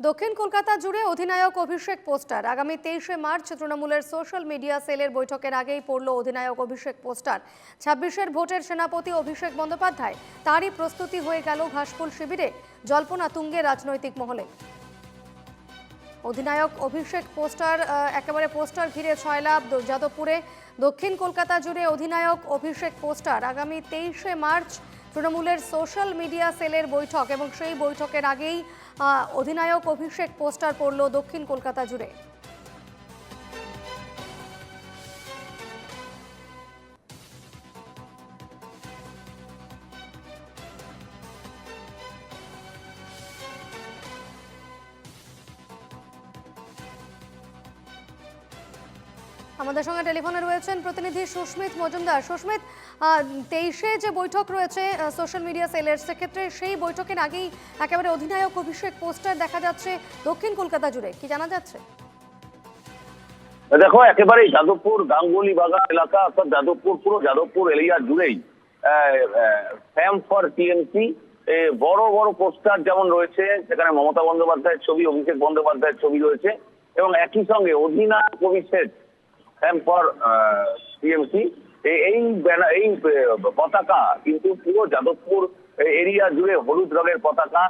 দক্ষিণ কলকাতা জুড়ে অধিনায়ক অভিষেক পোস্টার। আগামী 23শে মার্চ তৃণমূলের সোশ্যাল মিডিয়া সেলের বৈঠকের আগেই পড়ল অধিনায়ক অভিষেক পোস্টার। 26এর ভোটের সেনাপতি অভিষেক বন্দ্যোপাধ্যায়, তারই প্রস্তুতি হয়ে গেল ঘাসফুল শিবিরে, জল্পনা তুঙ্গে রাজনৈতিক মহলে। অধিনায়ক অভিষেক পোস্টার, একেবারে পোস্টার ঘিরে ছয়লাভ যাদবপুরে। দক্ষিণ কলকাতা জুড়ে অধিনায়ক অভিষেক পোস্টার। আগামী 23শে মার্চ তৃণমূলের সোশ্যাল মিডিয়া সেলের বৈঠক এবং সেই বৈঠকের আগেই অধিনায়ক অভিষেক পোস্টার পড়ল দক্ষিণ কলকাতা জুড়ে। আমাদের সঙ্গে টেলিফোনে রয়েছেন প্রতিনিধি সুস্মিত মজুমদার। সুস্মিত, 23শে যে বৈঠক রয়েছে সোশ্যাল মিডিয়া সেলের, সেক্ষেত্রে সেই বৈঠকের আগেই একেবারে অধিনায়ক অভিষেক পোস্টার দেখা যাচ্ছে দক্ষিণ কলকাতা জুড়ে, কি জানা যাচ্ছে? দেখো, একেবারে যাদবপুর গাঙ্গুলি বাগান এলাকা, অর্থাৎ যাদবপুর, পুরো যাদবপুর এরিয়া জুড়েই ফ্যাম ফর টিএমসি বড় বড় পোস্টার যেমন রয়েছে, সেখানে মমতা বন্দ্যোপাধ্যায়ের ছবি, অভিষেক বন্দ্যোপাধ্যায়ের ছবি রয়েছে, এবং একই সঙ্গে অধিনায়ক অভিষেক ফ্যাম ফর টিএমসি এই পতাকা কিন্তু পুরো যাদবপুর এরিয়া জুড়ে হলুদ রঙের পতাকা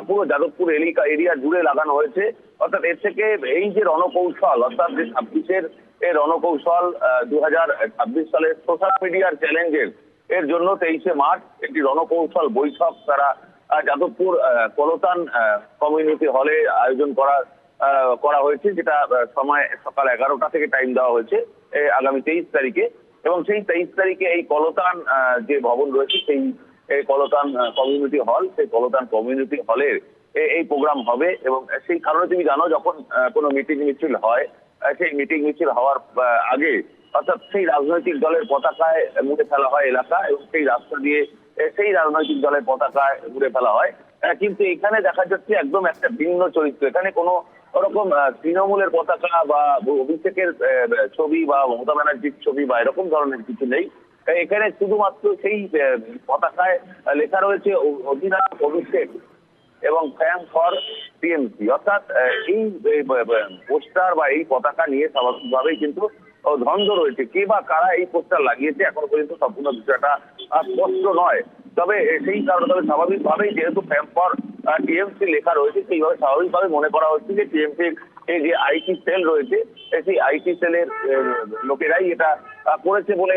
পুরো যাদবপুর এরিয়া জুড়ে লাগানো হয়েছে। অর্থাৎ এর থেকে এই যে রণকৌশল, অর্থাৎ যে 26-এর রণকৌশল, 2026 সালের সোশ্যাল মিডিয়ার চ্যালেঞ্জের এর জন্য 23শে মার্চ একটি রণকৌশল বৈঠক তারা যাদবপুর কলতান কমিউনিটি হলে আয়োজন করা হয়েছে, যেটা সময় সকাল 11টা থেকে টাইম দেওয়া হয়েছে আগামী 23 তারিখে। এবং সেই 23 তারিখে এই কলতান যে ভবন রয়েছে, সেই কলতান কমিউনিটি হল, সেই কলতান কমিউনিটি হলের এই প্রোগ্রাম হবে। এবং সেই কারণে তুমি জানো, যখন কোনো মিটিং মিছিল হয়, সেই মিটিং মিছিল হওয়ার আগে অর্থাৎ সেই রাজনৈতিক দলের পতাকায় মুড়ে ফেলা হয় এলাকা, এবং সেই রাস্তা দিয়ে সেই রাজনৈতিক দলের পতাকায় মুড়ে ফেলা হয়। কিন্তু এখানে দেখা যাচ্ছে একদম একটা ভিন্ন চরিত্র। এখানে কোনো ওরকম তৃণমূলের পতাকা বা অভিষেকের ছবি বা মমতা ব্যানার্জির ছবি বা এরকম ধরনের কিছু নেই। এখানে শুধুমাত্র সেই পতাকায় লেখা রয়েছে অধিনায়ক অভিষেক এবং ফ্যাম ফর টিএমসি। অর্থাৎ এই পোস্টার বা এই পতাকা নিয়ে স্বাভাবিকভাবেই কিন্তু দ্বন্দ্ব রয়েছে। কে বা কারা এই পোস্টার লাগিয়েছে এখনো পর্যন্ত সম্পূর্ণ বিষয়টা স্পষ্ট নয়। তবে সেই কারণে স্বাভাবিকভাবেই যেহেতু ফ্যাম ফর টিএমসি লেখা রয়েছে, সেইভাবে স্বাভাবিকভাবে মনে করা হচ্ছে যে টিএমসির এই যে আইটি সেল রয়েছে, সেই আইটি সেলের লোকেরাই এটা করেছে বলে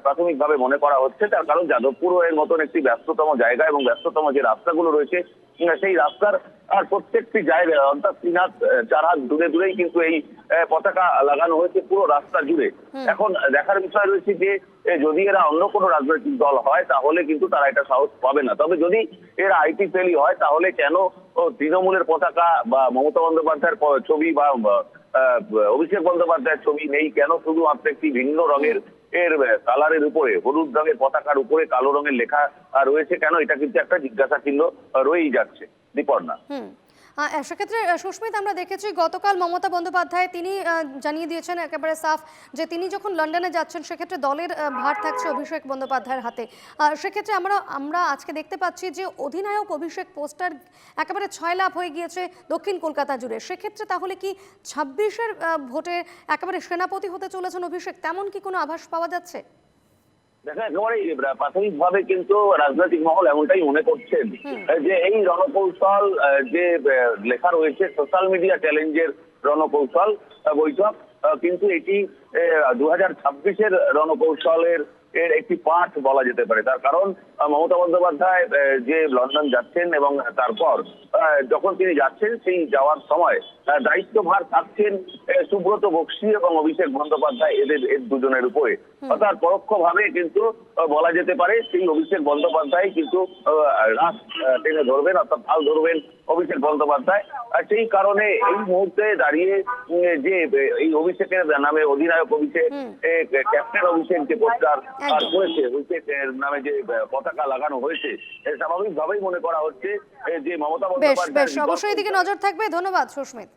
প্রাথমিকভাবে মনে করা হচ্ছে। তার কারণ যাদবপুর এর মতন একটি ব্যস্ততম জায়গা এবং ব্যস্ততম যে রাস্তাগুলো রয়েছে, সেই রাস্তার আর প্রত্যেকটি জায়গায় অর্থাৎ 3 হাত 4 হাত দূরে দূরেই কিন্তু এই পতাকা লাগানো হয়েছে পুরো রাস্তা জুড়ে। এখন দেখার বিষয় রয়েছে যে যদি এরা অন্য কোনো রাজনৈতিক দল হয় তাহলে কিন্তু তারা এটা সাহস পাবে না। তবে যদি এরা আইটি সেলই হয় তাহলে কেন তৃণমূলের পতাকা বা মমতা বন্দ্যোপাধ্যায়ের ছবি বা অভিষেক বন্দ্যোপাধ্যায়ের ছবি নেই, কেন শুধুমাত্র একটি ভিন্ন রঙের কালারের উপরে, হলুদ রঙের পতাকার উপরে কালো রঙের লেখা রয়েছে কেন, এটা কিন্তু একটা জিজ্ঞাসা চিহ্ন রয়েই যাচ্ছে। দীপর্ণা, সেক্ষেত্রে সুস্মিত, আমরা দেখেছি গতকাল মমতা বন্দ্যোপাধ্যায় তিনি জানিয়ে দিয়েছেন একেবারে সাফ যে তিনি যখন লন্ডনে যাচ্ছেন সেক্ষেত্রে দলের ভার থাকছে অভিষেক বন্দ্যোপাধ্যায়ের হাতে। সেক্ষেত্রে আমরা আজকে দেখতে পাচ্ছি যে অধিনায়ক অভিষেক পোস্টার একেবারে ছয়লাভ হয়ে গিয়েছে দক্ষিণ কলকাতা জুড়ে। সেক্ষেত্রে তাহলে কি 26-এর ভোটে একেবারে সেনাপতি হতে চলেছেন অভিষেক, তেমন কি কোনো আভাস পাওয়া যাচ্ছে? দেখা একেবারে প্রাথমিকভাবে কিন্তু রাজনৈতিক মহল এমনটাই মনে করছেন যে এই রণকৌশল যে লেখা রয়েছে সোশ্যাল মিডিয়া চ্যালেঞ্জের রণকৌশল বৈঠক, কিন্তু এটি 2026-এর রণকৌশলের একটি পাঠ বলা যেতে পারে। তার কারণ মমতা বন্দ্যোপাধ্যায় যে লন্ডন যাচ্ছেন এবং তারপর যখন তিনি যাচ্ছেন, সেই যাওয়ার সময় দায়িত্বভার থাকছেন সুব্রত বক্সী এবং অভিষেক বন্দ্যোপাধ্যায় এর দুজনের উপরে। অর্থাৎ পরোক্ষভাবে কিন্তু বলা যেতে পারে সেই অভিষেক বন্দ্যোপাধ্যায় কিন্তু রাস টেনে ধরবেন, অর্থাৎ হাল ধরবেন অভিষেক বন্দ্যোপাধ্যায়। আর সেই কারণে এই মুহূর্তে দাঁড়িয়ে যে এই অভিষেকের নামে অধিনায়ক অভিষেক, ক্যাপ্টেন অভিষেক যে পোস্টার করেছে, অভিষেকের নামে যে পতাকা লাগানো হয়েছে, স্বাভাবিকভাবেই মনে করা হচ্ছে যে মমতা বন্দ্যোপাধ্যায় অবশ্যই এদিকে নজর থাকবে। ধন্যবাদ সুস্মিত।